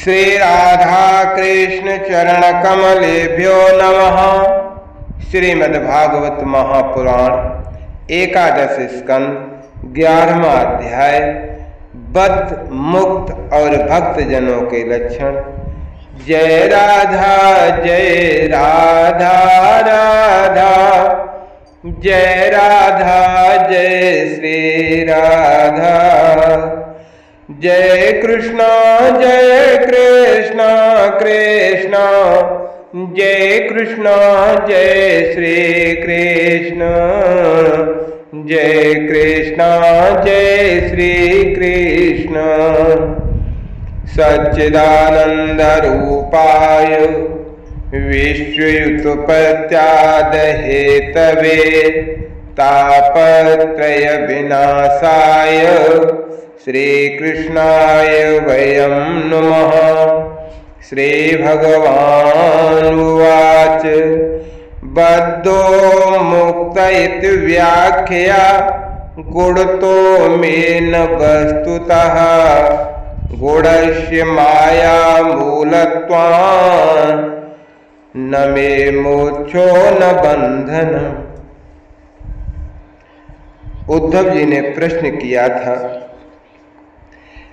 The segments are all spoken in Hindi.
श्री राधा कृष्ण चरण कमलेभ्यो नमः। श्रीमद्भागवत महापुराण एकादश स्कंद 11वां अध्याय बद्ध मुक्त और भक्त जनों के लक्षण। जय राधा राधा जय राधा जय श्री राधा। जय कृष्णा कृष्णा जय कृष्णा जय श्री कृष्ण। जय कृष्णा जय श्री कृष्ण। सच्चिदानंद रूपाय विश्वयुत प्रत्याद हेतवे तापत्रय विनाशाय श्री कृष्णाय वयं नमः। श्री भगवान् उवाच बद्धो मुक्त इति व्याख्या गुणतो मे न वस्तुतः गुणस्य माया मूलत्वान् न मे मोक्षो न बंधन। उद्धव जी ने प्रश्न किया था,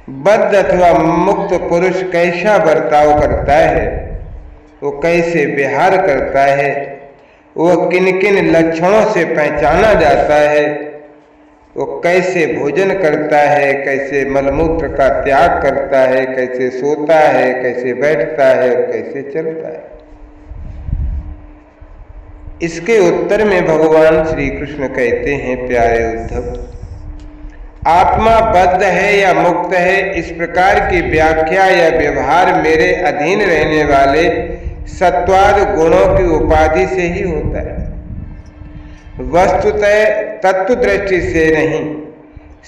बद्ध अथवा मुक्त पुरुष कैसा बर्ताव करता है, वो कैसे विहार करता है, वो किन किन लक्षणों से पहचाना जाता है, वो कैसे भोजन करता है, कैसे मलमूत्र का त्याग करता है, कैसे सोता है, कैसे बैठता है और कैसे चलता है। इसके उत्तर में भगवान श्री कृष्ण कहते हैं, प्यारे उद्धव, आत्मा बद्ध है या मुक्त है, इस प्रकार की व्याख्या या व्यवहार मेरे अधीन रहने वाले सत्वाद गुणों की उपाधि से ही होता है, वस्तुतः तत्व दृष्टि से नहीं।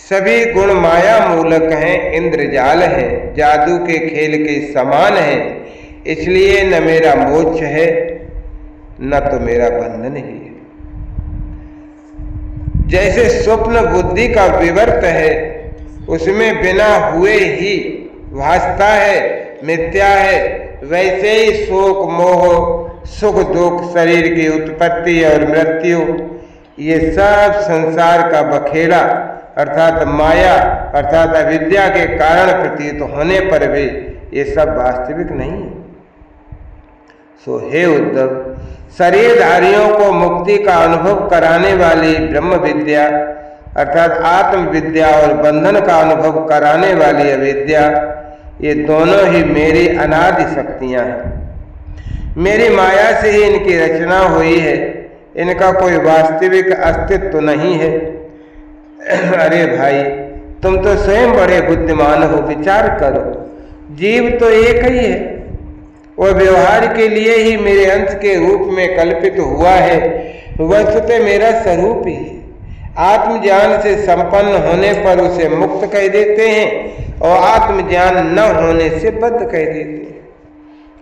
सभी गुण माया मूलक हैं, इंद्रजाल हैं, जादू के खेल के समान हैं। इसलिए न मेरा मोक्ष है न तो मेरा बंधन ही है। जैसे स्वप्न बुद्धि का विवर्त है, उसमें बिना हुए ही भासता है, मिथ्या है, वैसे ही शोक मोह सुख दुख शरीर की उत्पत्ति और मृत्यु ये सब संसार का बखेड़ा अर्थात माया अर्थात अविद्या के कारण प्रतीत होने पर भी ये सब वास्तविक नहीं है। सो हे उद्धव, शरीरधारियों को मुक्ति का अनुभव कराने वाली ब्रह्म विद्या अर्थात आत्म विद्या और बंधन का अनुभव कराने वाली अविद्या, ये दोनों ही मेरी अनादि शक्तियां हैं। मेरी माया से ही इनकी रचना हुई है, इनका कोई वास्तविक अस्तित्व नहीं है। अरे भाई, तुम तो स्वयं बड़े बुद्धिमान हो, विचार करो, जीव तो एक ही है, वह व्यवहार के लिए ही मेरे अंश के रूप में कल्पित हुआ है, वस्तुतः मेरा स्वरूप ही है। आत्मज्ञान से संपन्न होने पर उसे मुक्त कह देते हैं और आत्मज्ञान न होने से बद्ध कह देते हैं।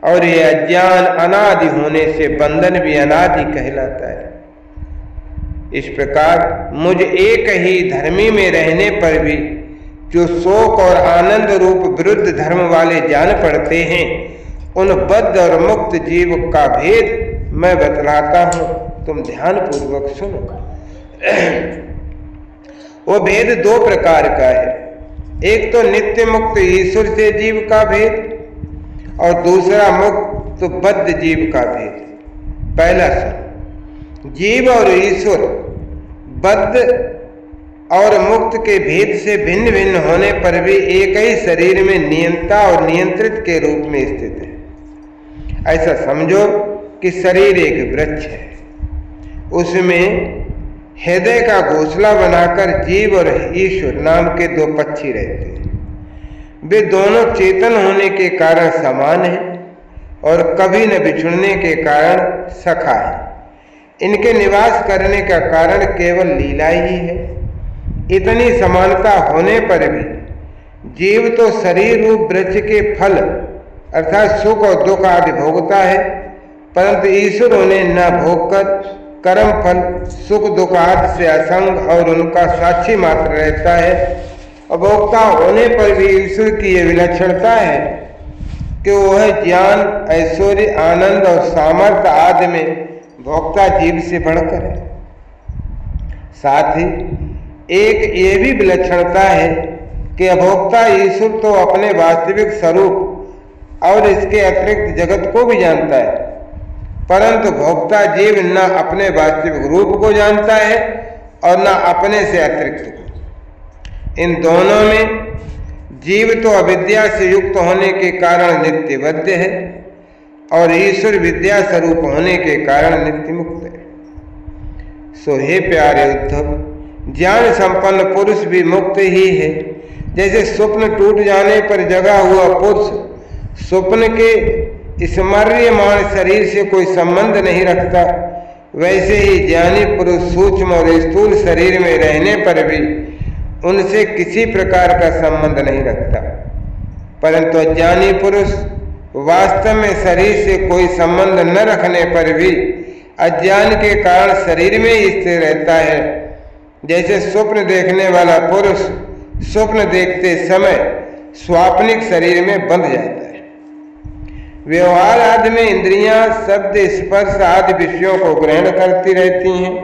और ये अज्ञान अनादि होने से बंधन भी अनादि कहलाता है। इस प्रकार मुझ एक ही धर्मी में रहने पर भी जो शोक और आनंद रूप विरुद्ध धर्म वाले जान पड़ते हैं, उन बद्ध और मुक्त जीव का भेद मैं बतलाता हूं, तुम ध्यान पूर्वक सुनो। वो भेद दो प्रकार का है, एक तो नित्य मुक्त ईश्वर से जीव का भेद और दूसरा मुक्त बद्ध जीव का भेद। पहला सुन, जीव और ईश्वर बद्ध और मुक्त के भेद से भिन्न भिन्न होने पर भी एक ही शरीर में नियंता और नियंत्रित के रूप में स्थित है। ऐसा समझो कि शरीर एक वृक्ष है, उसमें हृदय का घोंसला बनाकर जीव और ईश्वर नाम के दो पक्षी रहते हैं। वे दोनों चेतन होने के कारण समान हैं और कभी न बिछुड़ने के कारण सखा है। इनके निवास करने का कारण केवल लीला ही है। इतनी समानता होने पर भी जीव तो शरीर रूप वृक्ष के फल अर्थात सुख और दुख आदि भोगता है, परंतु ईश्वर उन्हें न भोगकर कर्म फल सुख दुख आदि से असंग और उनका साक्षी मात्र रहता है। उपभोक्ता होने पर भी ईश्वर की ये विलक्षणता है कि वह ज्ञान, ऐश्वर्य, आनंद और सामर्थ्य आदि में भोक्ता जीव से बढ़कर है। साथ ही एक ये भी विलक्षणता है कि अभोक्ता ईश्वर तो अपने वास्तविक स्वरूप और इसके अतिरिक्त जगत को भी जानता है, परंतु भोक्ता जीव न अपने वास्तविक रूप को जानता है और न अपने से अतिरिक्त को। इन दोनों में जीव तो अविद्या से युक्त होने के कारण नित्यबद्ध है और ईश्वर विद्या स्वरूप होने के कारण नित्य मुक्त है। सो हे प्यारे उद्धव, ज्ञान संपन्न पुरुष भी मुक्त ही है। जैसे स्वप्न टूट जाने पर जगा हुआ पुरुष स्वप्न के स्मर्यमान शरीर से कोई संबंध नहीं रखता, वैसे ही ज्ञानी पुरुष सूक्ष्म और स्थूल शरीर में रहने पर भी उनसे किसी प्रकार का संबंध नहीं रखता। परंतु अज्ञानी पुरुष वास्तव में शरीर से कोई संबंध न रखने पर भी अज्ञान के कारण शरीर में ही स्थिर रहता है। जैसे स्वप्न देखने वाला पुरुष स्वप्न देखते समय स्वाप्निक शरीर में बंध जाता है। व्यवहार आदि में इंद्रियां शब्द, स्पर्श आदि विषयों को ग्रहण करती रहती हैं,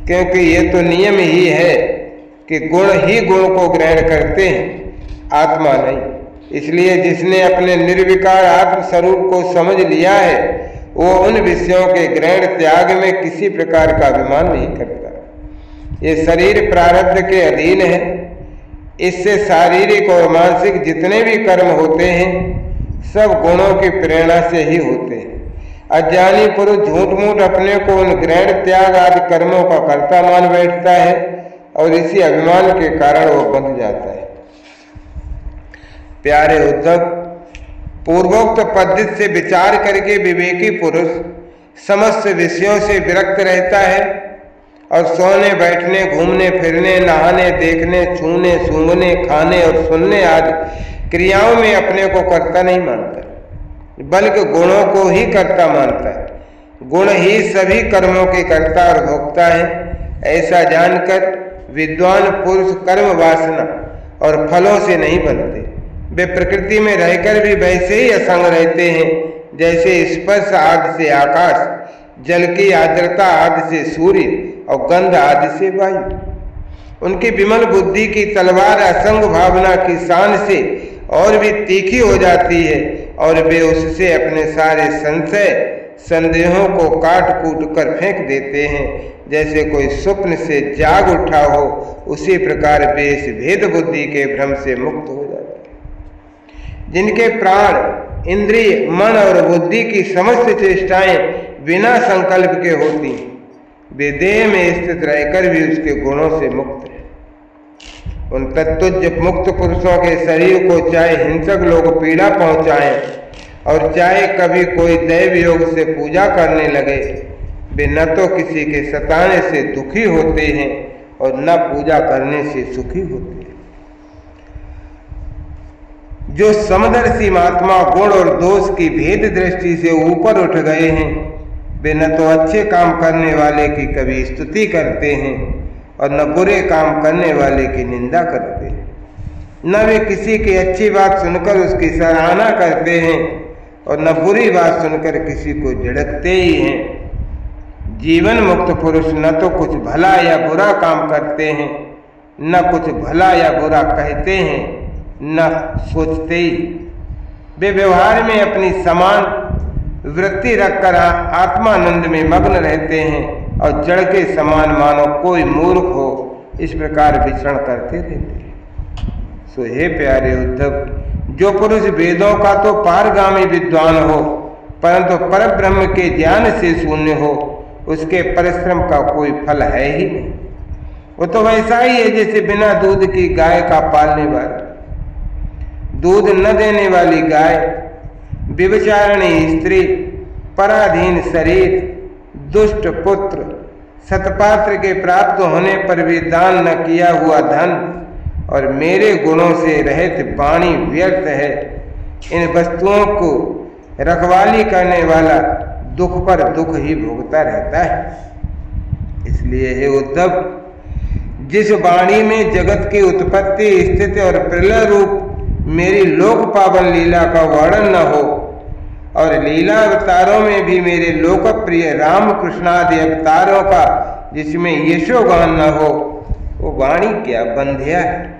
क्योंकि ये तो नियम ही है कि गुण ही गुण को ग्रहण करते हैं, आत्मा नहीं। इसलिए जिसने अपने निर्विकार आत्म स्वरूप को समझ लिया है वो उन विषयों के ग्रहण त्याग में किसी प्रकार का अभिमान नहीं करता। ये शरीर प्रारब्ध के अधीन है, इससे शारीरिक और मानसिक जितने भी कर्म होते हैं सब गुणों की प्रेरणा से ही होते हैं। अज्ञानी पुरुष झूठ मूठ अपने को उन ग्रहण त्याग आदि कर्मों का कर्ता मान बैठता है और इसी अभिमान के कारण वो बंध जाता है। प्यारे उद्धव, पूर्वोक्त पद्धति से विचार करके विवेकी पुरुष समस्त विषयों से विरक्त रहता है और सोने, बैठने, घूमने फिरने, नहाने, देखने, छूने, सूंघने, खाने और सुनने आदि क्रियाओं में अपने को कर्ता नहीं मानता, बल्कि गुणों को ही कर्ता मानता है। गुण ही सभी कर्मों के कर्ता और भोक्ता हैं। ऐसा जानकर विद्वान पुरुष कर्म वासना और फलों से नहीं बनते। वे प्रकृति में रहकर भी वैसे ही असंग रहते हैं जैसे स्पर्श आदि से आकाश, जल की आर्द्रता आदि से सूर्य और गंध आदि से वायु। उनकी विमल बुद्धि की तलवार असंग भावना की शान से और भी तीखी हो जाती है और वे उससे अपने सारे संशय संदेहों को काट कूट कर फेंक देते हैं। जैसे कोई स्वप्न से जाग उठा हो, उसी प्रकार वे इस भेद बुद्धि के भ्रम से मुक्त हो जाते हैं। जिनके प्राण, इंद्रिय, मन और बुद्धि की समस्त चेष्टाएं बिना संकल्प के होती हैं, वे देह में स्थित रहकर भी उसके गुणों से मुक्त है। उन तत्वज्ञ मुक्त पुरुषों के शरीर को चाहे हिंसक लोग पीड़ा पहुंचाएं और चाहे कभी कोई दैव योग से पूजा करने लगे, वे न तो किसी के सताने से दुखी होते हैं और न पूजा करने से सुखी होते हैं। जो समदर्शी महात्मा गुण और दोष की भेद दृष्टि से ऊपर उठ गए हैं, वे न तो अच्छे काम करने वाले की कभी स्तुति करते हैं और न बुरे काम करने वाले की निंदा करते हैं। न वे किसी की अच्छी बात सुनकर उसकी सराहना करते हैं और न बुरी बात सुनकर किसी को झिड़कते ही हैं। जीवन मुक्त पुरुष न तो कुछ भला या बुरा काम करते हैं, न कुछ भला या बुरा कहते हैं, न सोचते ही। वे व्यवहार में अपनी समान वृत्ति रखकर आत्मानंद में मग्न रहते हैं और जड़ के समान मानो कोई मूर्ख हो, इस प्रकार विचरण करते रहते हैं। सो हे प्यारे उद्धव, जो पुरुष वेदों का तो पारगामी विद्वान हो परंतु परब्रह्म के ज्ञान से शून्य हो, उसके परिश्रम का कोई फल है ही नहीं। वो तो वैसा ही है जैसे बिना दूध की गाय का पालने वाला। दूध न देने वाली गाय, व्यभिचारिणी स्त्री, पराधीन शरीर, दुष्ट पुत्र, सतपात्र के प्राप्त होने पर भी दान न किया हुआ धन और मेरे गुणों से रहित वाणी व्यर्थ है। इन वस्तुओं को रखवाली करने वाला दुख पर दुख ही भोगता रहता है। इसलिए हे उद्धव, जिस वाणी में जगत की उत्पत्ति, स्थिति और प्रलय रूप मेरी लोक पावन लीला का वर्णन न हो और लीला अवतारों में भी मेरे लोकप्रिय राम कृष्णादि अवतारों का जिसमें यशोगान न हो, वो वाणी क्या बंध्या है।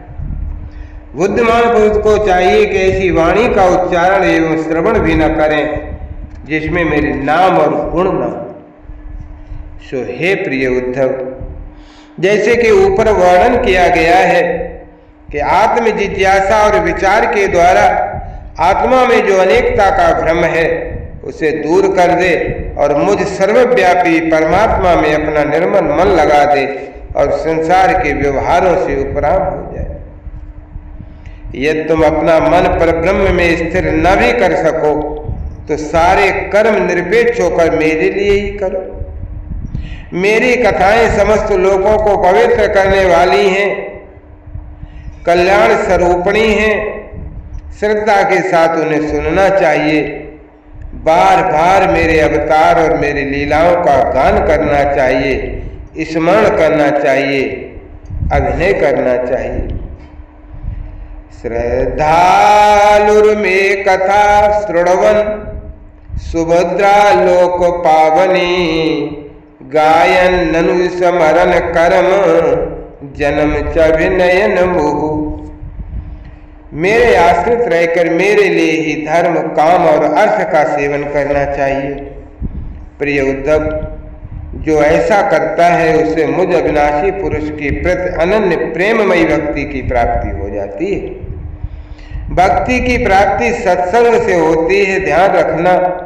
बुद्धिमान पुरुष को चाहिए कि ऐसी वाणी का उच्चारण एवं श्रवण भी न करें जिसमें मेरे नाम और गुण न हो। सो हे प्रिय उद्धव, जैसे कि ऊपर वर्णन किया गया है कि आत्म जिज्ञासा और विचार के द्वारा आत्मा में जो अनेकता का भ्रम है उसे दूर कर दे और मुझ सर्वव्यापी परमात्मा में अपना निर्मल मन लगा दे और संसार के व्यवहारों से उपराम हो जाए। यदि तुम अपना मन पर ब्रह्म में स्थिर न भी कर सको तो सारे कर्म निरपेक्ष होकर मेरे लिए ही करो। मेरी कथाएं समस्त लोगों को पवित्र करने वाली हैं, कल्याण स्वरूपणी हैं। श्रद्धा के साथ उन्हें सुनना चाहिए। बार बार मेरे अवतार और मेरी लीलाओं का गान करना चाहिए, स्मरण करना चाहिए, अभिनय करना चाहिए। श्रद्धालुर्मे कथा श्रृण्वन् सुभद्रा लोक पावनी गायन ननु स्मरण कर्म जन्म च विनयन मुहु। मेरे आश्रित रहकर मेरे लिए ही धर्म, काम और अर्थ का सेवन करना चाहिए। प्रिय उद्धव, जो ऐसा करता है उसे मुझ अविनाशी पुरुष की प्रति अनन्य प्रेममयी भक्ति की प्राप्ति हो जाती है। भक्ति की प्राप्ति सत्संग से होती है, ध्यान रखना।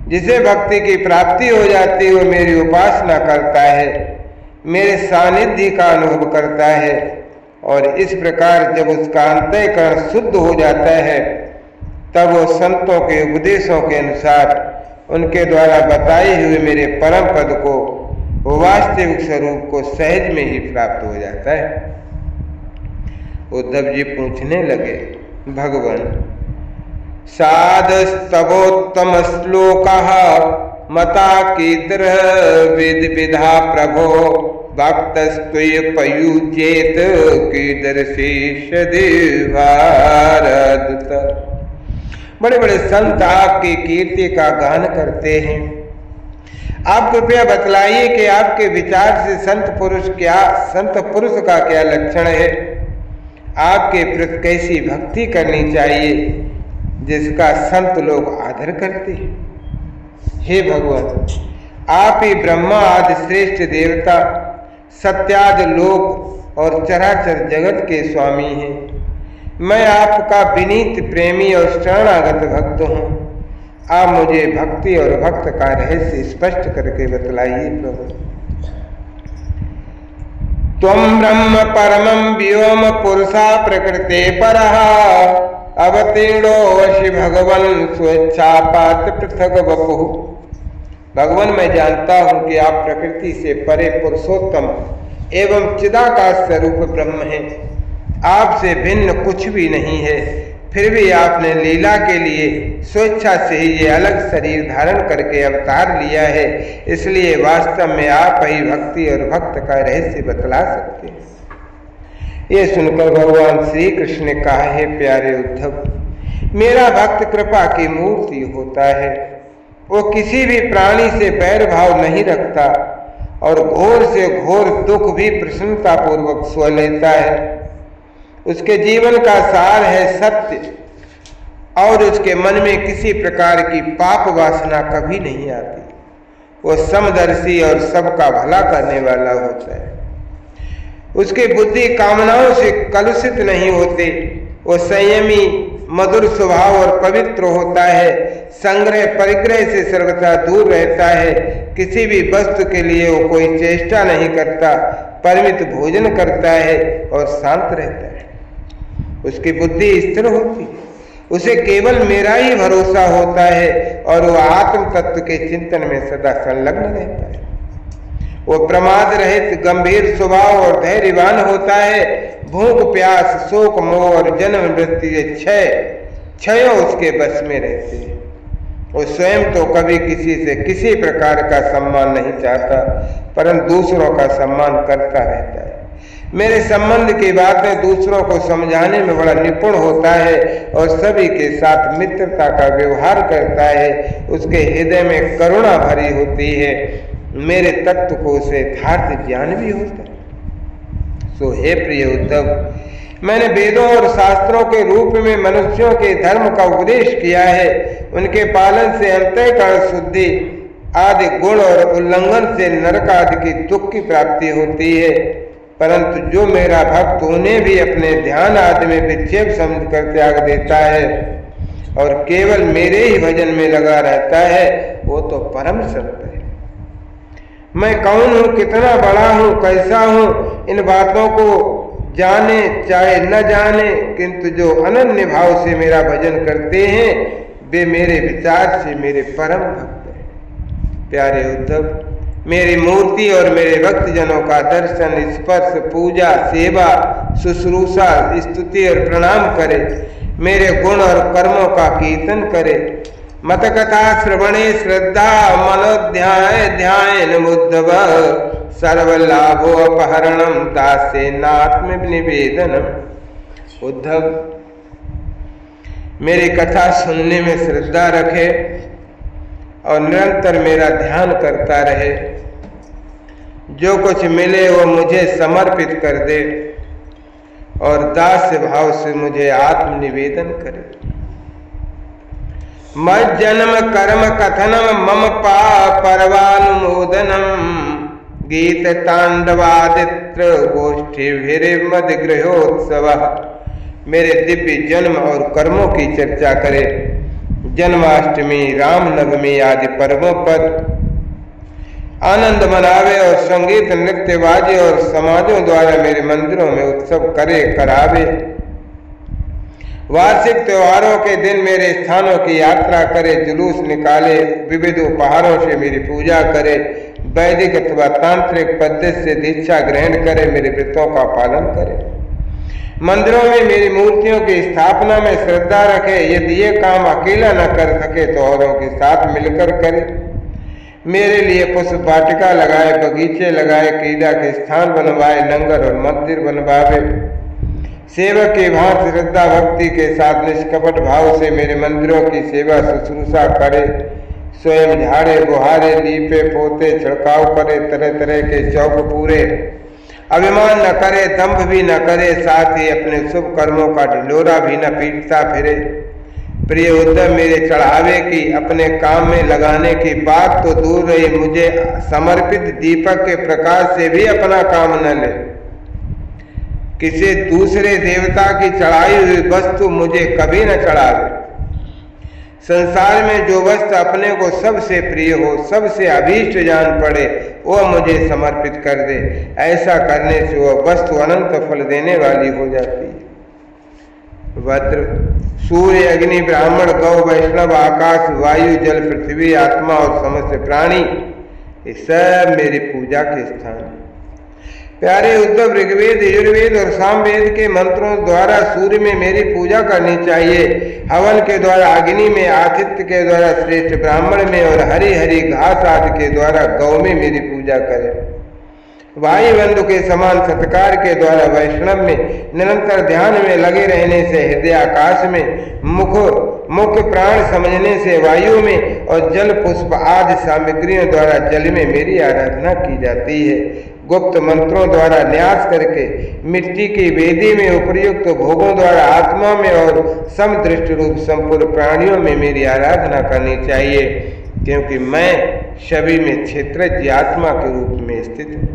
जिसे भक्ति की प्राप्ति हो जाती है वो मेरी उपासना करता है, मेरे सानिध्य का अनुभव करता है और इस प्रकार जब उसका अंतःकरण शुद्ध हो जाता है तब वो संतों के उपदेशों के अनुसार उनके द्वारा बताए हुए मेरे परम पद को, वास्तविक स्वरूप को सहज में ही प्राप्त हो जाता है। उद्धव जी पूछने लगे, भगवान साधस्तवोत्तम श्लोकः मता कीदृ विद विधा प्रभो भक्तस्त्वय्युपयुज्येत कीदृशीष देवारदूत। बड़े बड़े संत आपकी कीर्ति का गान करते हैं। आप कृपया बतलाइए कि आपके विचार से संत पुरुष का क्या लक्षण है। आपके प्रति कैसी भक्ति करनी चाहिए जिसका संत लोग आदर करते हैं। हे भगवान, आप ही ब्रह्मा आदि श्रेष्ठ देवता, सत्यादि लोक और चराचर जगत के स्वामी हैं। मैं आपका विनीत प्रेमी और शरणागत भक्त हूँ। आप मुझे भक्ति और भक्त का रहस्य स्पष्ट करके बतलाइए प्रभु। त्वं ब्रह्म परमं व्योम पुरुषा प्रकृते परः अवतीर्णो वशि भगवन् स्वेच्छापात पृथक वपुः। भगवान, मैं जानता हूँ कि आप प्रकृति से परे पुरुषोत्तम एवं चिदाकाश स्वरूप ब्रह्म हैं। आपसे भिन्न कुछ भी नहीं है, फिर भी आपने लीला के लिए स्वेच्छा से ही ये अलग शरीर धारण करके अवतार लिया है। इसलिए वास्तव में आप ही भक्ति और भक्त का रहस्य बतला सकते हैं। ये सुनकर भगवान श्री कृष्ण ने कहा, है प्यारे उद्धव, मेरा भक्त कृपा की मूर्ति होता है। वो किसी भी प्राणी से बैर भाव नहीं रखता और घोर से घोर दुख भी प्रसन्नता पूर्वक सह लेता है। उसके जीवन का सार है सत्य और उसके मन में किसी प्रकार की पाप वासना कभी नहीं आती। वो समदर्शी और सबका भला करने वाला होता है। उसकी बुद्धि कामनाओं से कलुषित नहीं होती। वो संयमी, मधुर स्वभाव और पवित्र होता है। संग्रह परिग्रह से सर्वथा दूर रहता है। किसी भी वस्तु के लिए वो कोई चेष्टा नहीं करता, परिमित भोजन करता है और शांत रहता है। उसकी बुद्धि स्थिर होती है। उसे केवल मेरा ही भरोसा होता है और वो आत्म तत्व के चिंतन में सदा संलग्न रहता है। वो प्रमाद रहित, गंभीर स्वभाव और धैर्यवान होता है। भूख, प्यास, शोक, मोह और जन्म मृत्यु क्षय उसके बस में रहते हैं। वो स्वयं तो कभी किसी से किसी प्रकार का सम्मान नहीं चाहता, परंतु दूसरों का सम्मान करता रहता है। मेरे संबंध की बातें दूसरों को समझाने में बड़ा निपुण होता है और सभी के साथ मित्रता का व्यवहार करता है। उसके हृदय में करुणा भरी होती है। मेरे तत्व को उसे यथार्थ ज्ञान भी होता है। सो हे प्रिय उद्धव, मैंने वेदों और शास्त्रों के रूप में मनुष्यों के धर्म का उपदेश किया है। उनके पालन से अंतःकरण शुद्धि आदि गुण और उल्लंघन से नरक आदि की दुख की प्राप्ति होती है। परंतु जो मेरा भक्त उन्हें भी अपने ध्यान आदि में विक्षेप समझकर त्याग देता है और केवल मेरे ही भजन में लगा रहता है, वो तो परम सत्य है। मैं कौन हूँ, कितना बड़ा हूँ, कैसा हूँ, इन बातों को जाने चाहे न जाने, किंतु जो अनन्य भाव से मेरा भजन करते हैं वे मेरे विचार से मेरे परम भक्त हैं। प्यारे उद्धव, मेरी मूर्ति और मेरे भक्तजनों का दर्शन, स्पर्श, पूजा, सेवा, शुश्रूषा, स्तुति और प्रणाम करे। मेरे गुण और कर्मों का कीर्तन करे। मत कथा श्रवणे श्रद्धा मनोध्याय ध्यान उद्धव सर्वलाभो अपहरणम दासे नात्म निवेदनम। उद्धव, मेरी कथा सुनने में श्रद्धा रखे और निरंतर मेरा ध्यान करता रहे। जो कुछ मिले वो मुझे समर्पित कर दे और दास्य भाव से मुझे आत्म निवेदन करे। मत जन्म कर्म कथनम मम परवानुमोदनम गीत तांडवादित्र गोष्ठी मद गृहोत्सव। मेरे दिव्य जन्म और कर्मों की चर्चा करे। जन्माष्टमी, रामनवमी आदि पर्वों पर आनंद मनावे और संगीत, नृत्य, वाद्य और समाजों द्वारा मेरे मंदिरों में उत्सव करे करावे। वार्षिक त्योहारों के दिन मेरे स्थानों की यात्रा करे, जुलूस निकाले, विविध उपहारों से मेरी पूजा करे, वैदिक अथवा तांत्रिक पद्धति से दीक्षा ग्रहण करे, मेरे व्रतों का पालन करे। मंदिरों में मेरी मूर्तियों की स्थापना में श्रद्धा रखे। यदि ये काम अकेला न कर सके तो औरों के साथ मिलकर करे। मेरे लिए पुष्प वाटिका लगाए, बगीचे लगाए, क्रीड़ा के स्थान बनवाए, लंगर और मंदिर बनवावे। सेवक की भांति श्रद्धा भक्ति के साथ निष्कपट भाव से मेरे मंदिरों की सेवा शुश्रूषा करे। स्वयं झाड़े, बुहारे, लीपे पोते, छिड़काव करे, तरह तरह के चौक पूरे। अभिमान न करे, दंभ भी न करे, साथ ही अपने शुभ कर्मों का ढिंढोरा भी न पीटता फिरे। प्रिय उद्धव, मेरे चढ़ावे की, अपने काम में लगाने की बात तो दूर रही, मुझे समर्पित दीपक के प्रकाश से भी अपना काम न ले। किसी दूसरे देवता की चढ़ाई हुई वस्तु मुझे कभी न चढ़ावे। संसार में जो वस्तु अपने को सबसे प्रिय हो, सबसे अभीष्ट जान पड़े, वह मुझे समर्पित कर दे। ऐसा करने से वह वस्तु अनंत फल देने वाली हो जाती है। वज्र, सूर्य, अग्नि, ब्राह्मण, गौ, वैष्णव, आकाश, वायु, जल, पृथ्वी, आत्मा और समस्त प्राणी, ये सब मेरी पूजा के स्थान है। प्यारे उद्धव, ऋग्वेद, यजुर्वेद और सामवेद के मंत्रों द्वारा सूर्य में मेरी पूजा करनी चाहिए। हवन के द्वारा अग्नि में, आदित्य के द्वारा श्रेष्ठ ब्राह्मण में और हरी हरी घास आदि के द्वारा गौ में मेरी पूजा करें। वायु बंधु के समान सत्कार के द्वारा वैष्णव में, निरंतर ध्यान में लगे रहने से हृदय आकाश में, मुख्य प्राण समझने से वायु में और जल पुष्प आदि सामग्रियों द्वारा जल में मेरी आराधना की जाती है। गुप्त मंत्रों द्वारा न्यास करके मिट्टी की वेदी में उपर्युक्त भोगों द्वारा आत्मा में और समदृष्टि रूप संपूर्ण प्राणियों में मेरी आराधना करनी चाहिए, क्योंकि मैं सभी में क्षेत्रज्ञ आत्मा के रूप में स्थित हूँ।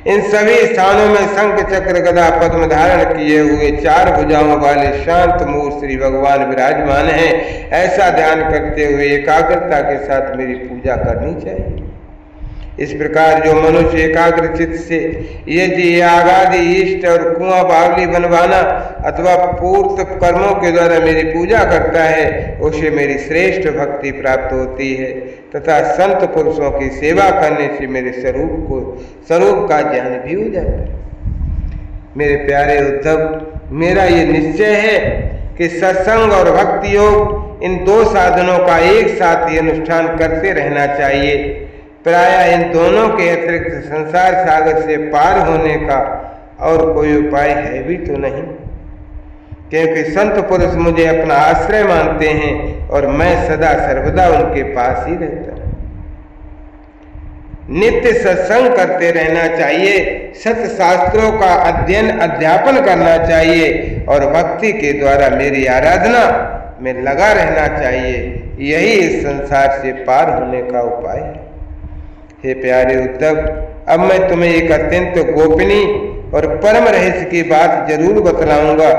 इन सभी स्थानों में शंख, चक्र, गदा, पद्म धारण किए हुए 4 भुजाओं वाले शांत मूर्त श्री भगवान विराजमान हैं। ऐसा ध्यान करते हुए एकाग्रता के साथ मेरी पूजा करनी चाहिए। इस प्रकार जो मनुष्य एकाग्र चित्त से यज्ञ, याग आदि इष्ट और कुआं बावली बनवाना अथवा पूर्त कर्मों के द्वारा मेरी पूजा करता है, उसे मेरी श्रेष्ठ भक्ति प्राप्त होती है तथा संत पुरुषों की सेवा करने से मेरे स्वरूप का ज्ञान भी हो जाता है। मेरे प्यारे उद्धव, मेरा ये निश्चय है कि सत्संग और भक्ति योग, इन 2 साधनों का एक साथ ही अनुष्ठान करते रहना चाहिए। प्रायः इन दोनों के अतिरिक्त संसार सागर से पार होने का और कोई उपाय है भी तो नहीं, क्योंकि संत पुरुष मुझे अपना आश्रय मानते हैं और मैं सदा सर्वदा उनके पास ही रहता हूं। नित्य सत्संग करते रहना चाहिए, सत्य शास्त्रों का अध्ययन अध्यापन करना चाहिए और भक्ति के द्वारा मेरी आराधना में लगा रहना चाहिए। यही इस संसार से पार होने का उपाय है। हे प्यारे उद्धव, अब मैं तुम्हें एक अत्यंत गोपनीय और परम रहस्य की बात जरूर बतलाऊंगा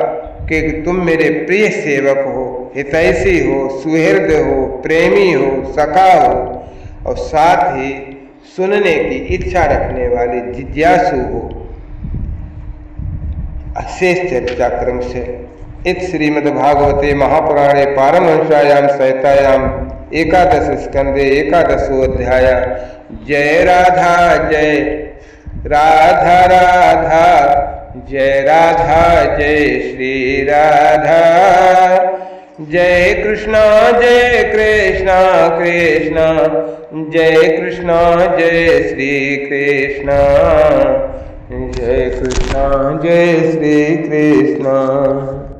कि तुम मेरे प्रिय सेवक हो, हितैषी हो, सुहृद हो, प्रेमी हो, सखा हो और साथ ही सुनने की इच्छा रखने वाले जिज्ञासु हो। अशेष चर्चा क्रम से इत श्रीमद्भागवते महापुराणे पारमहंस्यायां संहितायां एकादश स्कंदे एकादशो अध्याय। जय राधा जय राधा राधा जय राधा जय श्री राधा। जय कृष्णा कृष्णा जय कृष्णा जय श्री कृष्णा। जय कृष्णा जय श्री कृष्णा।